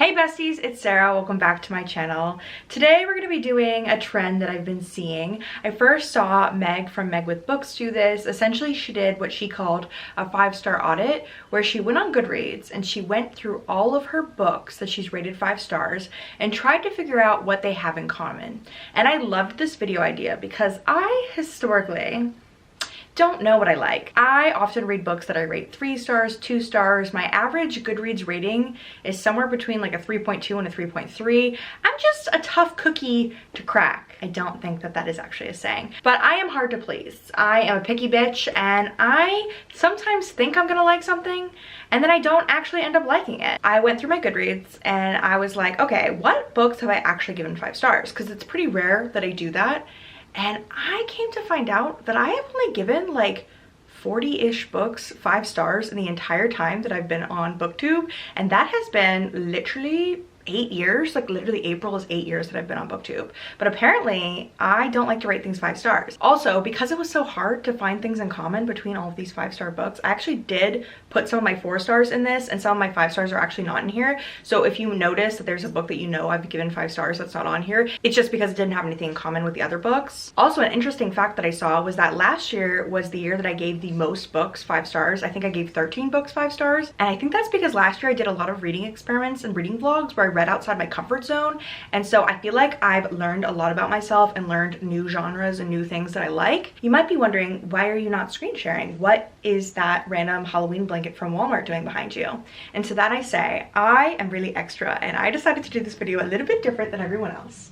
Hey besties, it's Sarah. Welcome back to my channel. Today we're going to be doing a trend that I've been seeing. I first saw Meg from Meg with Books do this. Essentially, she did what she called a 5-star audit, where she went on Goodreads and she went through all of her books that she's rated 5 stars and tried to figure out what they have in common. And I loved this video idea because I historically don't know what I like. I often read books that I rate 3 stars, 2 stars. My average Goodreads rating is somewhere between like a 3.2 and a 3.3. I'm just a tough cookie to crack. I don't think that that is actually a saying, but I am hard to please. I am a picky bitch and I sometimes think I'm gonna like something and then I don't actually end up liking it. I went through my Goodreads and I was like, okay, what books have I actually given 5 stars? Because it's pretty rare that I do that. And I came to find out that I have only given like 40-ish books 5 stars in the entire time that I've been on BookTube. And that has been literally 8 years. Like literally April is 8 years that I've been on BookTube. But apparently I don't like to rate things 5 stars. Also, because it was so hard to find things in common between all of these 5-star books, I actually did put some of my 4 stars in this and some of my 5 stars are actually not in here. So if you notice that there's a book that you know I've given 5 stars that's not on here, it's just because it didn't have anything in common with the other books. Also, an interesting fact that I saw was that last year was the year that I gave the most books 5 stars. I think I gave 13 books 5 stars. And I think that's because last year I did a lot of reading experiments and reading vlogs where I read outside my comfort zone. And so I feel like I've learned a lot about myself and learned new genres and new things that I like. You might be wondering, why are you not screen sharing? What is that random Halloween blanket from Walmart doing behind you? And to that I say, I am really extra and I decided to do this video a little bit different than everyone else.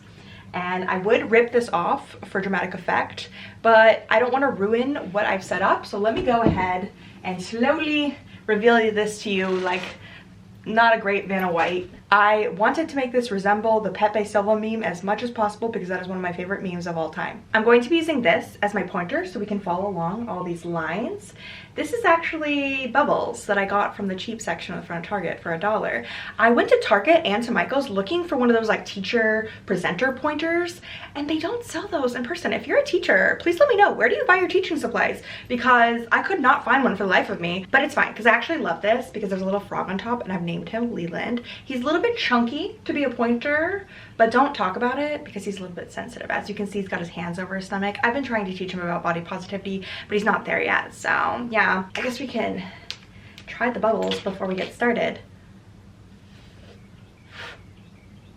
And I would rip this off for dramatic effect, but I don't want to ruin what I've set up. So let me go ahead and slowly reveal this to you like not a great Vanna White. I wanted to make this resemble the Pepe Silva meme as much as possible because that is one of my favorite memes of all time. I'm going to be using this as my pointer so we can follow along all these lines. This is actually bubbles that I got from the cheap section of the front of Target for $1. I went to Target and to Michael's looking for one of those like teacher presenter pointers and they don't sell those in person. If you're a teacher, please let me know, where do you buy your teaching supplies? Because I could not find one for the life of me, but it's fine because I actually love this because there's a little frog on top and I've named him Leland. He's a little bit chunky to be a pointer, but don't talk about it because he's a little bit sensitive. As you can see, he's got his hands over his stomach. I've been trying to teach him about body positivity, but he's not there yet. So yeah, I guess we can try the bubbles before we get started.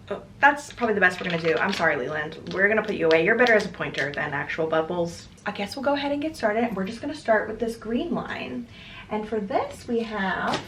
Oh, that's probably the best we're gonna do. I'm sorry, Leland. We're gonna put you away. You're better as a pointer than actual bubbles. I guess we'll go ahead and get started. We're just gonna start with this green line. And for this, we have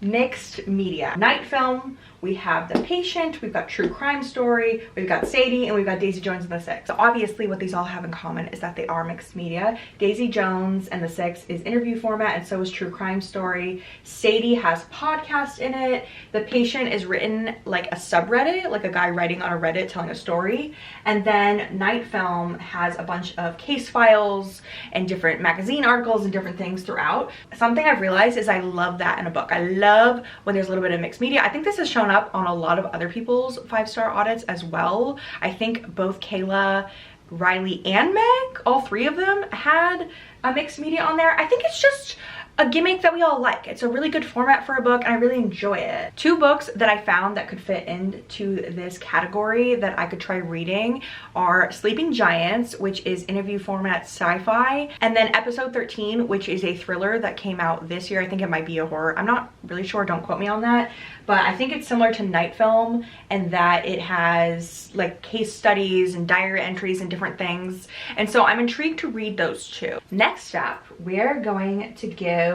mixed media. Night film, we have The Patient, we've got True Crime Story, we've got Sadie, and we've got Daisy Jones and the Six. So obviously what these all have in common is that they are mixed media. Daisy Jones and the Six is interview format and so is True Crime Story. Sadie has podcast in it. The Patient is written like a subreddit, like a guy writing on a Reddit telling a story. And then Night Film has a bunch of case files and different magazine articles and different things throughout. Something I've realized is I love that in a book. I love when there's a little bit of mixed media. I think this has shown up on a lot of other people's 5-star audits as well. I think both Kayla, Riley, and Meg, all 3 of them had a mixed media on there. I think it's just a gimmick that we all like. It's a really good format for a book and I really enjoy it. 2 books that I found that could fit into this category that I could try reading are Sleeping Giants, which is interview format sci-fi, and then Episode 13, which is a thriller that came out this year. I think it might be a horror. I'm not really sure, don't quote me on that, but I think it's similar to Night Film and that it has like case studies and diary entries and different things. And so I'm intrigued to read those 2. Next up, we're going to go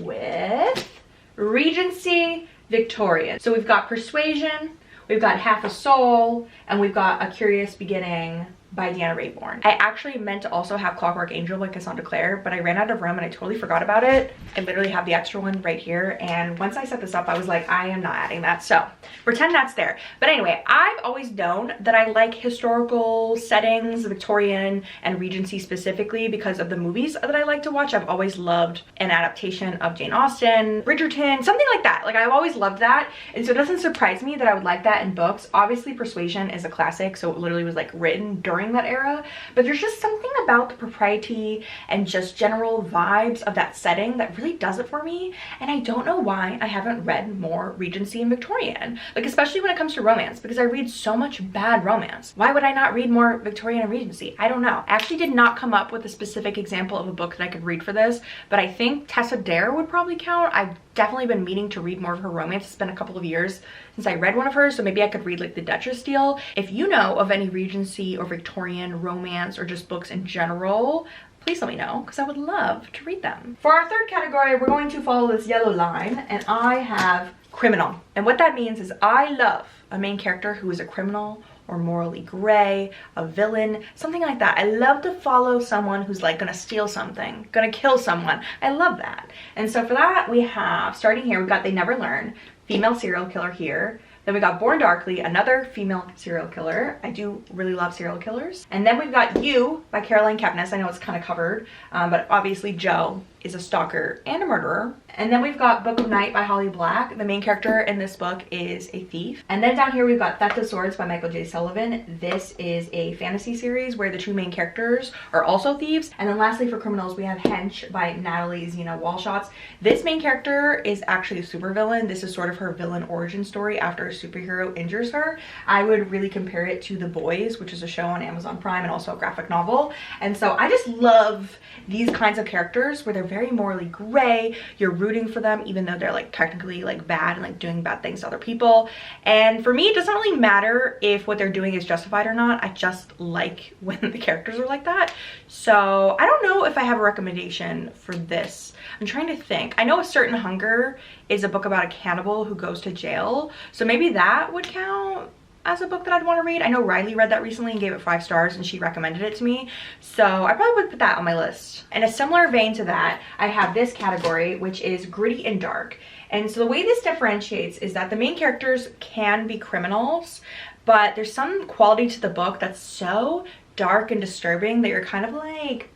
with Regency Victorian. So we've got Persuasion, we've got Half a Soul, and we've got A Curious Beginning by Deanna Raybourn. I actually meant to also have Clockwork Angel by Cassandra Clare, but I ran out of room and I totally forgot about it. I literally have the extra one right here, and once I set this up I was like, I am not adding that, so pretend that's there. But anyway, I've always known that I like historical settings, Victorian and Regency specifically, because of the movies that I like to watch. I've always loved an adaptation of Jane Austen, Bridgerton, something like that. Like I've always loved that, and so it doesn't surprise me that I would like that in books. Obviously Persuasion is a classic, so it literally was like written during during that era, but there's just something about the propriety and just general vibes of that setting that really does it for me. And I don't know why I haven't read more Regency and Victorian, like especially when it comes to romance, because I read so much bad romance. Why would I not read more Victorian and Regency? I don't know. I actually did not come up with a specific example of a book that I could read for this, but I think Tessa Dare would probably count. I've definitely been meaning to read more of her romance. It's been a couple of years since I read one of hers, so maybe I could read like the Duchess deal. If you know of any Regency or Victorian romance or just books in general, please let me know, because I would love to read them. For our third category, we're going to follow this yellow line, and I have criminal. And what that means is I love a main character who is a criminal or morally gray, a villain, something like that. I love to follow someone who's like gonna steal something, gonna kill someone. I love that. And so for that, we have, starting here, we've got They Never Learn, female serial killer here. Then we got Born Darkly, another female serial killer. I do really love serial killers. And then we've got You by Caroline Kepnes. I know it's kind of covered, but obviously Jo is a stalker and a murderer. And then we've got Book of Night by Holly Black. The main character in this book is a thief. And then down here we've got Theft of Swords by Michael J. Sullivan. This is a fantasy series where the two main characters are also thieves. And then lastly for criminals, we have Hench by Natalie Zena Walshots. This main character is actually a supervillain. This is sort of her villain origin story after a superhero injures her. I would really compare it to The Boys, which is a show on Amazon Prime and also a graphic novel. And so I just love these kinds of characters where they're very morally gray. You're rooting for them even though they're like technically like bad and like doing bad things to other people. And for me, it doesn't really matter if what they're doing is justified or not. I just like when the characters are like that. So I don't know if I have a recommendation for this. I'm trying to think. I know A Certain Hunger is a book about a cannibal who goes to jail, so maybe that would count as a book that I'd want to read. I know Riley read that recently and gave it 5 stars and she recommended it to me, so I probably would put that on my list. In a similar vein to that, I have this category, which is gritty and dark. And so the way this differentiates is that the main characters can be criminals, but there's some quality to the book that's so dark and disturbing that you're kind of like,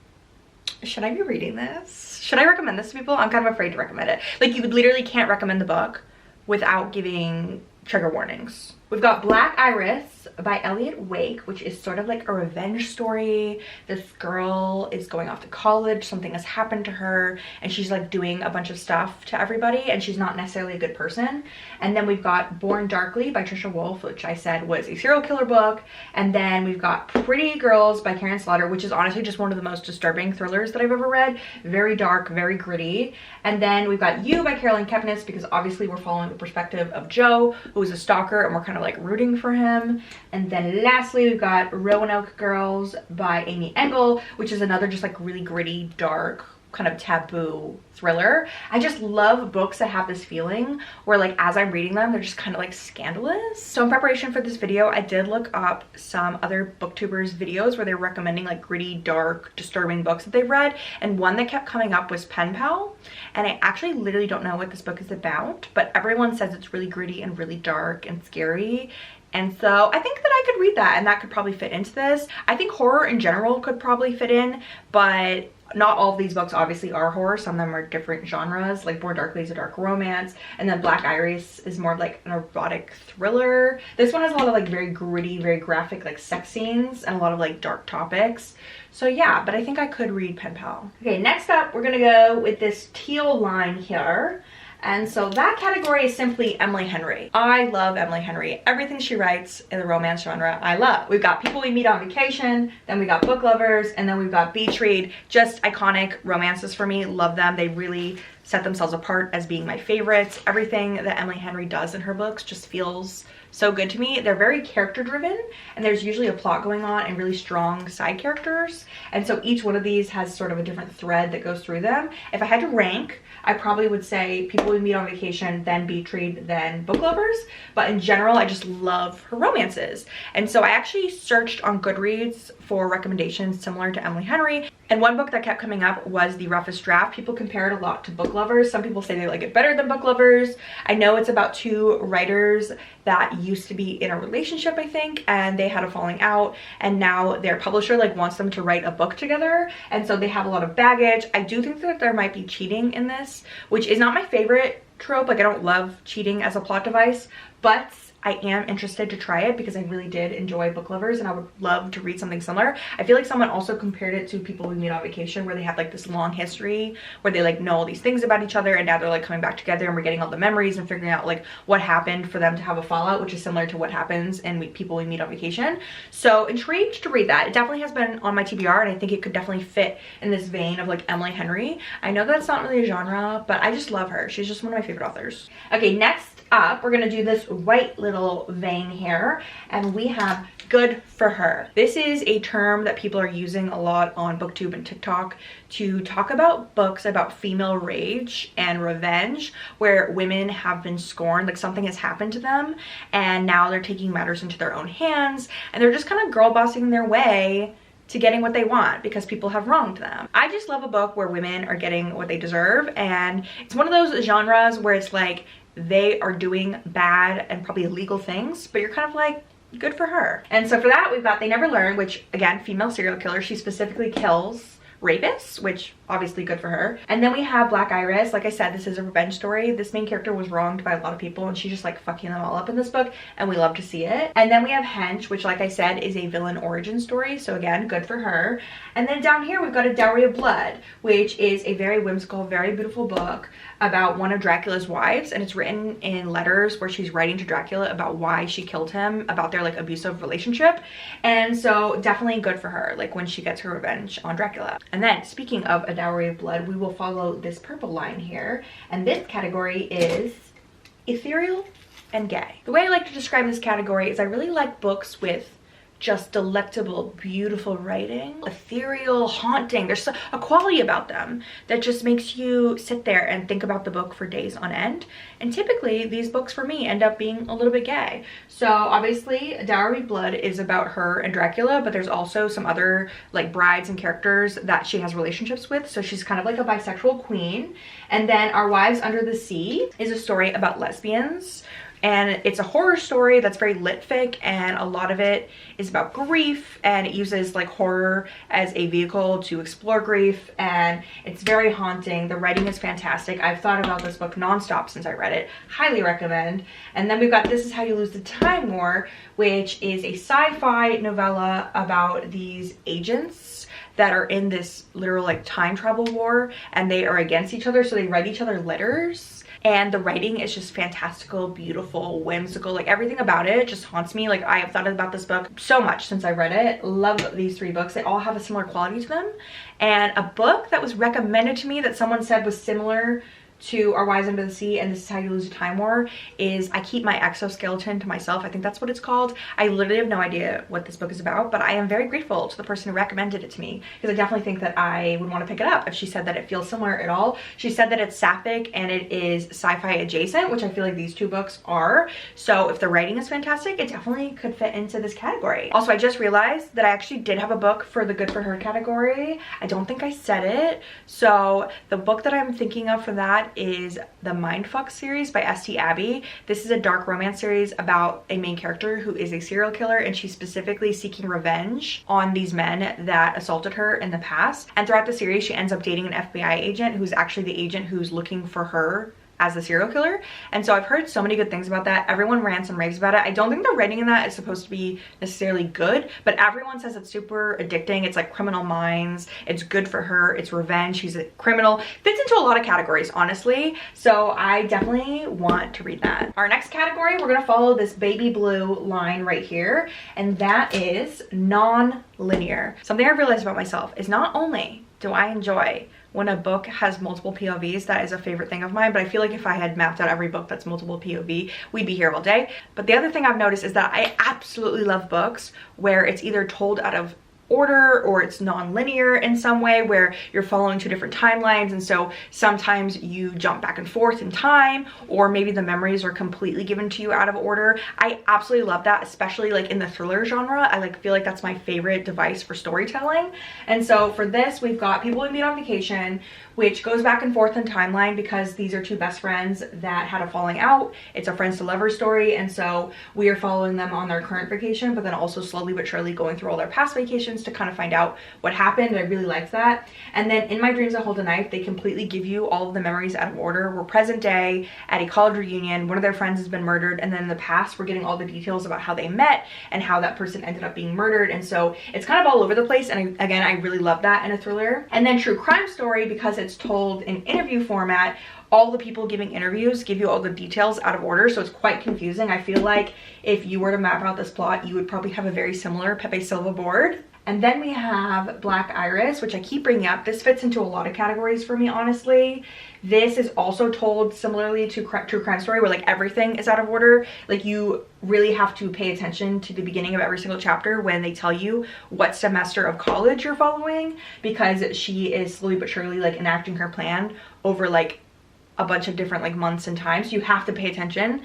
should I be reading this? Should I recommend this to people? I'm kind of afraid to recommend it. Like, you literally can't recommend the book without giving trigger warnings. We've got Black Iris by Elliot Wake, which is sort of like a revenge story. This girl is going off to college, something has happened to her, and she's like doing a bunch of stuff to everybody, and she's not necessarily a good person. And then we've got Born Darkly by Trisha Wolfe, which I said was a serial killer book. And then we've got Pretty Girls by Karen Slaughter, which is honestly just one of the most disturbing thrillers that I've ever read. Very dark, very gritty. And then we've got You by Caroline Kepnes, because obviously we're following the perspective of Jo, who is a stalker, and we're kind of like rooting for him. And then lastly, we've got Roanoke Girls by Amy Engel, which is another just like really gritty, dark, kind of taboo thriller. I just love books that have this feeling where like as I'm reading them, they're just kind of like scandalous. So in preparation for this video, I did look up some other booktubers videos where they're recommending like gritty, dark, disturbing books that they've read, and one that kept coming up was Pen Pal. And I actually literally don't know what this book is about, but everyone says it's really gritty and really dark and scary. And so I think that I could read that and that could probably fit into this. I think horror in general could probably fit in, but not all of these books obviously are horror. Some of them are different genres. Like Born Darkly is a dark romance, and then Black Iris is more of like an erotic thriller. This one has a lot of like very gritty, very graphic like sex scenes and a lot of like dark topics. So yeah, but I think I could read Pen Pal. Okay, next up we're gonna go with this teal line here. And so that category is simply Emily Henry. I love Emily Henry. Everything she writes in the romance genre, I love. We've got People We Meet on Vacation, then we got Book Lovers, and then we've got Beach Read. Just iconic romances for me. Love them. They really set themselves apart as being my favorites. Everything that Emily Henry does in her books just feels so good to me. They're very character driven, and there's usually a plot going on and really strong side characters. And so each one of these has sort of a different thread that goes through them. If I had to rank, I probably would say People We Meet on Vacation, then Beach Read, then Book Lovers. But in general, I just love her romances. And so I actually searched on Goodreads for recommendations similar to Emily Henry. And one book that kept coming up was The Roughest Draft. People compare it a lot to Book Lovers. Some people say they like it better than Book Lovers. I know it's about 2 writers that used to be in a relationship, I think, and they had a falling out, and now their publisher like wants them to write a book together, and so they have a lot of baggage. I do think that there might be cheating in this, which is not my favorite trope. Like, I don't love cheating as a plot device, but I am interested to try it because I really did enjoy Book Lovers and I would love to read something similar. I feel like someone also compared it to People We Meet on Vacation, where they have like this long history where they like know all these things about each other and now they're like coming back together and we're getting all the memories and figuring out like what happened for them to have a fallout, which is similar to what happens in People We Meet on Vacation. So intrigued to read that. It definitely has been on my TBR and I think it could definitely fit in this vein of like Emily Henry. I know that's not really a genre, but I just love her. She's just one of my favorite authors. Okay, next up, we're gonna do this white little vein here, and we have Good for Her. This is a term that people are using a lot on BookTube and TikTok to talk about books about female rage and revenge, where women have been scorned, like something has happened to them and now they're taking matters into their own hands and they're just kind of girl bossing their way to getting what they want because people have wronged them. I just love a book where women are getting what they deserve, and it's one of those genres where it's like they are doing bad and probably illegal things, but you're kind of like, good for her. And so for that, we've got They Never Learn, which again, female serial killer. She specifically kills rapists, which obviously good for her. And then we have Black Iris. Like I said, this is a revenge story. This main character was wronged by a lot of people and she's just like fucking them all up in this book, and we love to see it. And then we have Hench, which like I said is a villain origin story, so again, good for her. And then down here we've got A Dowry of Blood, which is a very whimsical, very beautiful book about one of Dracula's wives, and it's written in letters where she's writing to Dracula about why she killed him, about their like abusive relationship. And so definitely good for her, like when she gets her revenge on Dracula. And then speaking of A Dowry of Blood, we will follow this purple line here, and this category is ethereal and gay. The way I like to describe this category is I really like books with just delectable, beautiful writing, ethereal, haunting. There's a quality about them that just makes you sit there and think about the book for days on end. And typically these books for me end up being a little bit gay. So obviously Dowry of Blood is about her and Dracula, but there's also some other like brides and characters that she has relationships with. So she's kind of like a bisexual queen. And then Our Wives Under the Sea is a story about lesbians. And it's a horror story that's very lit-fic, and a lot of it is about grief, and it uses like horror as a vehicle to explore grief, and it's very haunting. The writing is fantastic. I've thought about this book nonstop since I read it. Highly recommend. And then we've got This Is How You Lose the Time War, which is a sci-fi novella about these agents that are in this literal like time travel war, and they are against each other, so they write each other letters. And the writing is just fantastical, beautiful, whimsical, like everything about it just haunts me. Like I have thought about this book so much since I read it. Love these three books. They all have a similar quality to them. And a book that was recommended to me that someone said was similar to Our Wives Under the Sea and This Is How You Lose a Time War is I Keep My Exoskeleton to Myself. I think that's what it's called. I literally have no idea what this book is about, but I am very grateful to the person who recommended it to me because I definitely think that I would want to pick it up if she said that it feels similar at all. She said that it's sapphic and it is sci-fi adjacent, which I feel like these two books are. So if the writing is fantastic, it definitely could fit into this category. Also, I just realized that I actually did have a book for the Good for Her category. I don't think I said it. So the book that I'm thinking of for that is the Mindfuck series by St. Abbey. This is a dark romance series about a main character who is a serial killer, and she's specifically seeking revenge on these men that assaulted her in the past. And throughout the series, she ends up dating an FBI agent who's actually the agent who's looking for her as the serial killer. And so I've heard so many good things about that. Everyone rants and raves about it. I don't think the writing in that is supposed to be necessarily good, but everyone says it's super addicting. It's like Criminal Minds. It's good for her. It's revenge. She's a criminal. Fits into a lot of categories, honestly. So I definitely want to read that. Our next category, we're gonna follow this baby blue line right here, and that is non-linear. Something I've realized about myself is not only do I enjoy when a book has multiple POVs, that is a favorite thing of mine, but I feel like if I had mapped out every book that's multiple POV, we'd be here all day. But the other thing I've noticed is that I absolutely love books where it's either told out of order or it's non-linear in some way where you're following two different timelines, and so sometimes you jump back and forth in time, or maybe the memories are completely given to you out of order. I absolutely love that, especially like in the thriller genre. I like feel like that's my favorite device for storytelling. And so for this, we've got People We Meet on Vacation, which goes back and forth in timeline because these are two best friends that had a falling out. It's a friends to lovers story, and so we are following them on their current vacation, but then also slowly but surely going through all their past vacations questions to kind of find out what happened. I really liked that. And then in My Dreams I Hold a Knife, they completely give you all of the memories out of order. We're present day at a college reunion. One of their friends has been murdered, and then in the past we're getting all the details about how they met and how that person ended up being murdered. And so it's kind of all over the place, and again, I really love that in a thriller. And then true crime story, because it's told in interview format, all the people giving interviews give you all the details out of order, so it's quite confusing. I feel like if you were to map out this plot, you would probably have a very similar Pepe Silva board. And then we have Black Iris, which I keep bringing up. This fits into a lot of categories for me, honestly. This is also told similarly to true crime story, where like everything is out of order. Like you really have to pay attention to the beginning of every single chapter when they tell you what semester of college you're following, because she is slowly but surely like enacting her plan over like a bunch of different like months and times. You have to pay attention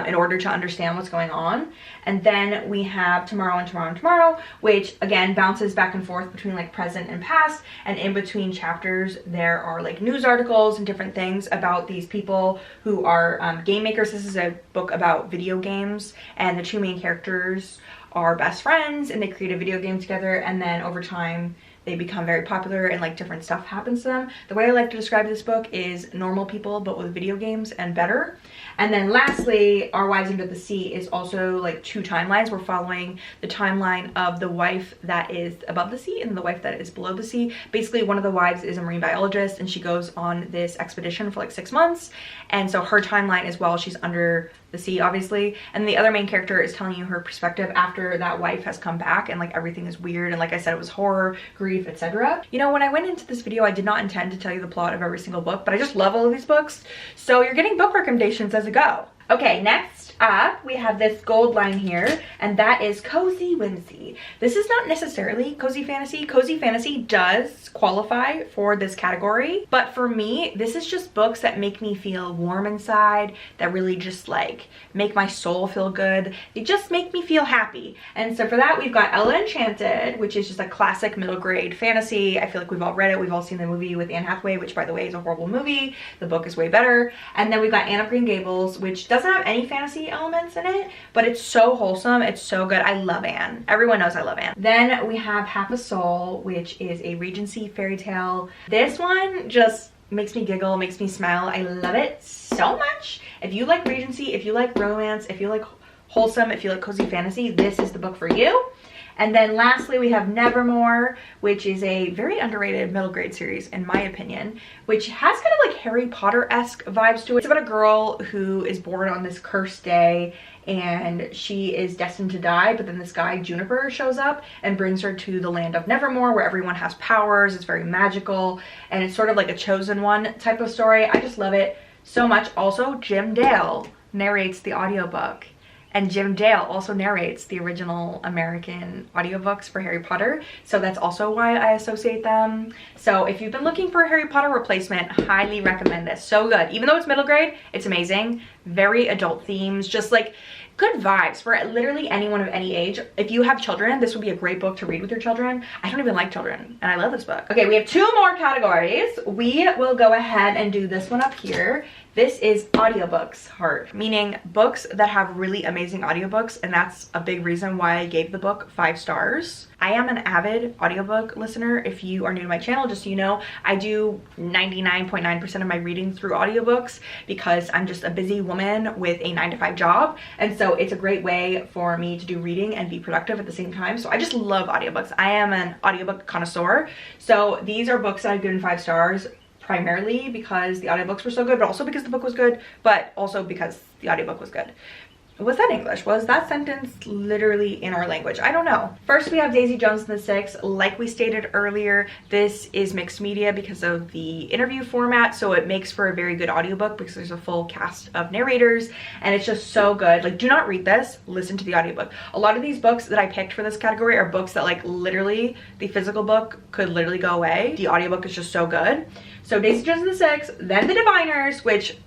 in order to understand what's going on. And then we have Tomorrow and Tomorrow and Tomorrow, which again bounces back and forth between like present and past, and in between chapters there are like news articles and different things about these people who are game makers. This is a book about video games, and the two main characters are best friends and they create a video game together, and then over time they become very popular and like different stuff happens to them. The way I like to describe this book is normal people but with video games and better. And then lastly, Our Wives Under the Sea is also like two timelines. We're following the timeline of the wife that is above the sea and the wife that is below the sea. Basically, one of the wives is a marine biologist and she goes on this expedition for like 6 months, and so her timeline is while she's under the sea, obviously, and the other main character is telling you her perspective after that wife has come back, and like everything is weird, and like I said, it was horror, grief, etc. You know, when I went into this video, I did not intend to tell you the plot of every single book, but I just love all of these books, so you're getting book recommendations as a go. Okay, next up we have this gold line here, and that is cozy whimsy. This is not necessarily cozy fantasy. Cozy fantasy does qualify for this category, but for me, this is just books that make me feel warm inside, that really just like make my soul feel good. They just make me feel happy. And so for that, we've got Ella Enchanted, which is just a classic middle grade fantasy. I feel like we've all read it. We've all seen the movie with Anne Hathaway, which by the way is a horrible movie. The book is way better. And then we've got Anne of Green Gables, which doesn't have any fantasy elements in it, but it's so wholesome. It's so good. I love Anne. Everyone knows I love Anne. Then we have Half a Soul, which is a Regency fairy tale. This one just makes me giggle, makes me smile. I love it so much. If you like Regency, if you like romance, if you like wholesome, if you like cozy fantasy, this is the book for you. And then lastly, we have Nevermore, which is a very underrated middle grade series, in my opinion, which has kind of like Harry Potter-esque vibes to it. It's about a girl who is born on this cursed day, and she is destined to die, but then this guy, Juniper, shows up and brings her to the land of Nevermore, where everyone has powers. It's very magical, and it's sort of like a chosen one type of story. I just love it so much. Also, Jim Dale narrates the audiobook. And Jim Dale also narrates the original American audiobooks for Harry Potter. So that's also why I associate them. So if you've been looking for a Harry Potter replacement, highly recommend this. So good. Even though it's middle grade, it's amazing. Very adult themes, just like good vibes for literally anyone of any age. If you have children, this would be a great book to read with your children. I don't even like children, and I love this book. Okay, we have 2 more categories. We will go ahead and do this one up here. This is audiobooks heart, meaning books that have really amazing audiobooks, and that's a big reason why I gave the book 5 stars. I am an avid audiobook listener. If you are new to my channel, just so you know, I do 99.9% of my reading through audiobooks because I'm just a busy woman with a 9-to-5 job, and so it's a great way for me to do reading and be productive at the same time. So I just love audiobooks. I am an audiobook connoisseur. So these are books that I've given 5 stars, primarily because the audiobooks were so good, but also because the book was good, but also because the audiobook was good. Was that English? Was that sentence literally in our language? I don't know. First, we have Daisy Jones and the Six. Like we stated earlier, this is mixed media because of the interview format, so it makes for a very good audiobook because there's a full cast of narrators, and it's just so good. Like, do not read this, listen to the audiobook. A lot of these books that I picked for this category are books that like literally the physical book could literally go away. The audiobook is just so good. So Daisy Jones and the Six, then The Diviners, which,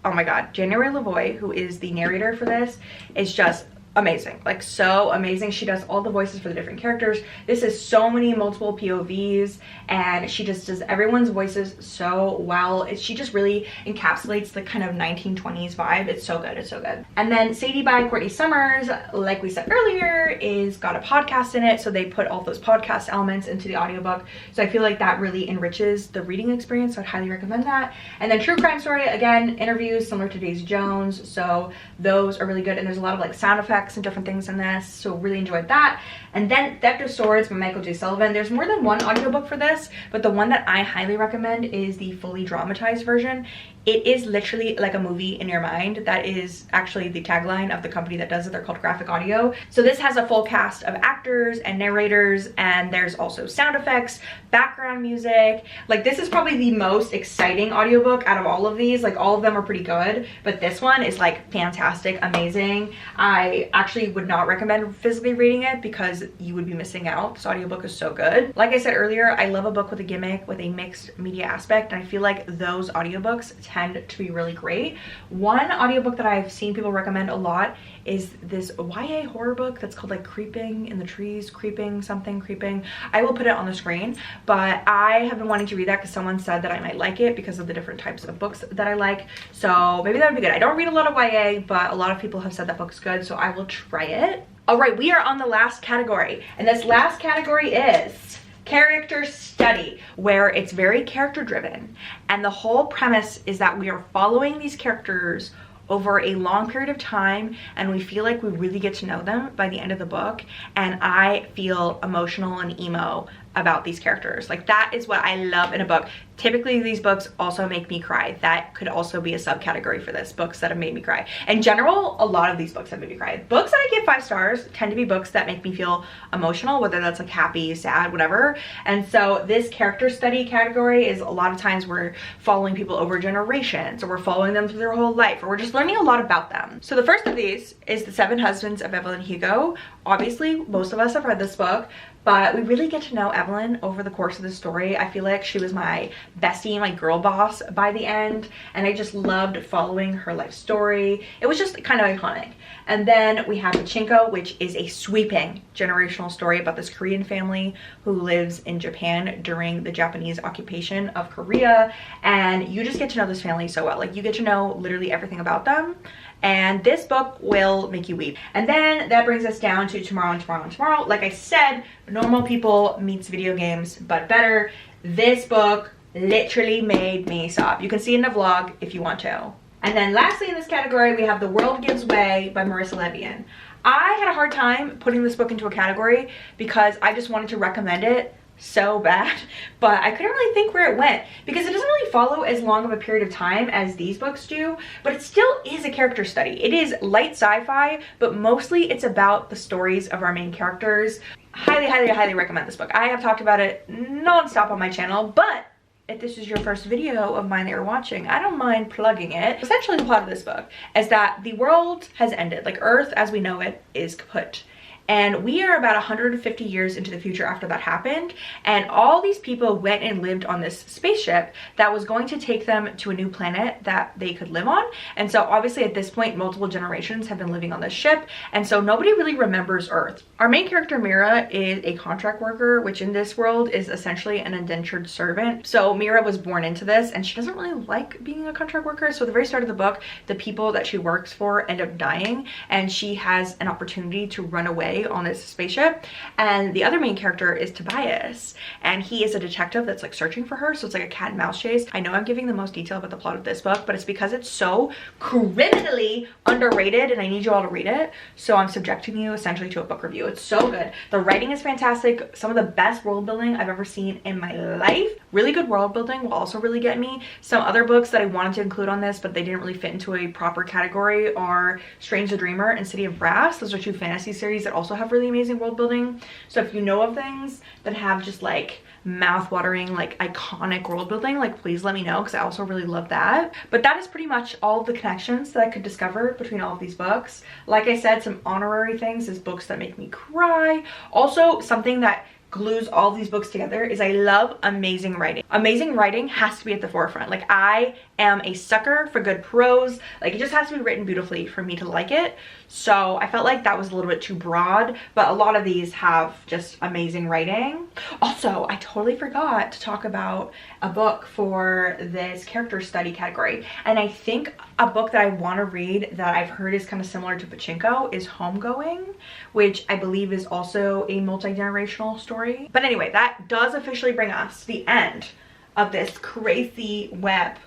oh my god, January Lavoie, who is the narrator for this, is just amazing, like so amazing. She does all the voices for the different characters. This is so many multiple POVs, and she just does everyone's voices so well. She just really encapsulates the kind of 1920s vibe. It's so good, it's so good. And then Sadie by Courtney Summers, like we said earlier, is got a podcast in it, so they put all those podcast elements into the audiobook, so I feel like that really enriches the reading experience, so I'd highly recommend that. And then True Crime Story, again, interviews similar to Daisy Jones, so those are really good, and there's a lot of like sound effects and different things in this, so really enjoyed that. And then Theft of Swords by Michael J. Sullivan. There's more than one audiobook for this, but the one that I highly recommend is the fully dramatized version. It is literally like a movie in your mind. That is actually the tagline of the company that does it. They're called Graphic Audio. So this has a full cast of actors and narrators, and there's also sound effects, background music. Like, this is probably the most exciting audiobook out of all of these. Like, all of them are pretty good, but this one is like fantastic, amazing. I actually would not recommend physically reading it because you would be missing out. This audiobook is so good. Like I said earlier, I love a book with a gimmick, with a mixed media aspect, and I feel like those audiobooks tend to be really great. One audiobook that I've seen people recommend a lot is this YA horror book that's called like Creeping in the Trees, Creeping something, Creeping. I will put it on the screen, but I have been wanting to read that because someone said that I might like it because of the different types of books that I like. So maybe that would be good. I don't read a lot of YA, but a lot of people have said that book's good, so I will try it. All right, we are on the last category, and this last category is character study, where it's very character driven, and the whole premise is that we are following these characters over a long period of time, and we feel like we really get to know them by the end of the book. And I feel emotional and emo about these characters. Like, that is what I love in a book. Typically these books also make me cry. That could also be a subcategory for this, books that have made me cry. In general, a lot of these books have made me cry. Books that I give 5 stars tend to be books that make me feel emotional, whether that's like happy, sad, whatever. And so this character study category is a lot of times we're following people over generations, or we're following them through their whole life, or we're just learning a lot about them. So the first of these is The 7 Husbands of Evelyn Hugo. Obviously most of us have read this book, but we really get to know Evelyn over the course of the story. I feel like she was my bestie, my girl boss by the end, and I just loved following her life story. It was just kind of iconic. And then we have Pachinko, which is a sweeping generational story about this Korean family who lives in Japan during the Japanese occupation of Korea, and you just get to know this family so well. Like, you get to know literally everything about them, and this book will make you weep. And then that brings us down to Tomorrow and Tomorrow and Tomorrow. Like I said, Normal People meets video games, but better. This book literally made me sob. You can see it in the vlog if you want to. And then lastly in this category, we have The World Gives Way by Marissa Levian. I had a hard time putting this book into a category because I just wanted to recommend it so bad, but I couldn't really think where it went because it doesn't really follow as long of a period of time as these books do, but it still is a character study. It is light sci-fi, but mostly it's about the stories of our main characters. Highly, highly, highly recommend this book. I have talked about it non-stop on my channel, but if this is your first video of mine that you're watching, I don't mind plugging it. Essentially, the plot of this book is that the world has ended. Like, Earth as we know it is kaput. And we are about 150 years into the future after that happened, and all these people went and lived on this spaceship that was going to take them to a new planet that they could live on. And so obviously at this point, multiple generations have been living on this ship, and so nobody really remembers Earth. Our main character Mira is a contract worker, which in this world is essentially an indentured servant. So Mira was born into this, and she doesn't really like being a contract worker. So at the very start of the book, the people that she works for end up dying, and she has an opportunity to run away on this spaceship. And the other main character is Tobias, and he is a detective that's like searching for her, so it's like a cat and mouse chase. I know I'm giving the most detail about the plot of this book, but it's because it's so criminally underrated and I need you all to read it, so I'm subjecting you essentially to a book review. It's so good. The writing is fantastic. Some of the best world building I've ever seen in my life. Really good world building will also really get me. Some other books that I wanted to include on this but they didn't really fit into a proper category are Strange the Dreamer and City of Brass. Those are 2 fantasy series that also have really amazing world building. So if you know of things that have just like mouth-watering, like iconic world building, like please let me know, because I also really love that. But that is pretty much all of the connections that I could discover between all of these books. Like I said, some honorary things is books that make me cry. Also, something that glues all these books together is I love amazing writing. Amazing writing has to be at the forefront. Like, I am a sucker for good prose. Like, it just has to be written beautifully for me to like it. So I felt like that was a little bit too broad, but a lot of these have just amazing writing. Also, I totally forgot to talk about a book for this character study category, and I think a book that I want to read that I've heard is kind of similar to Pachinko is Homegoing, which I believe is also a multi-generational story. But anyway, that does officially bring us to the end of this crazy web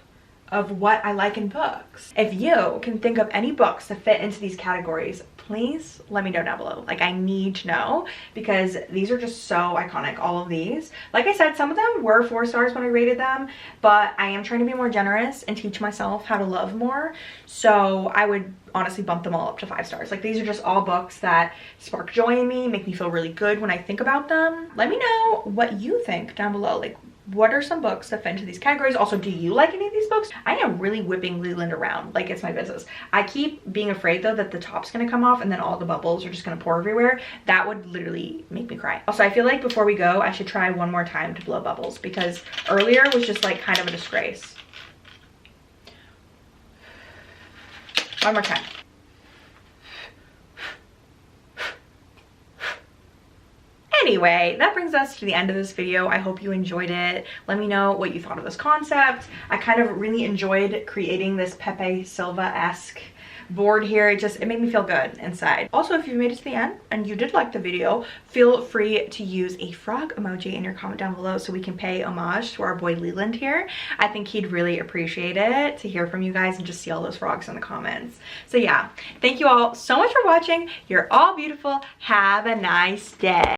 of what I like in books. If you can think of any books that fit into these categories, please let me know down below. Like, I need to know, because these are just so iconic, all of these. Like I said, some of them were 4 stars when I rated them, but I am trying to be more generous and teach myself how to love more. So I would honestly bump them all up to 5 stars. Like, these are just all books that spark joy in me, make me feel really good when I think about them. Let me know what you think down below. Like, what are some books that fit into these categories? Also, do you like any of these books? I am really whipping Leland around like it's my business. I keep being afraid though that the top's gonna come off and then all the bubbles are just gonna pour everywhere. That would literally make me cry. Also, I feel like before we go, I should try one more time to blow bubbles, because earlier was just like kind of a disgrace. One more time. Anyway, that brings us to the end of this video. I hope you enjoyed it. Let me know what you thought of this concept. I kind of really enjoyed creating this Pepe Silva-esque board here. It made me feel good inside. Also, if you made it to the end and you did like the video, feel free to use a frog emoji in your comment down below so we can pay homage to our boy Leland here. I think he'd really appreciate it to hear from you guys and just see all those frogs in the comments. So yeah, thank you all so much for watching. You're all beautiful. Have a nice day.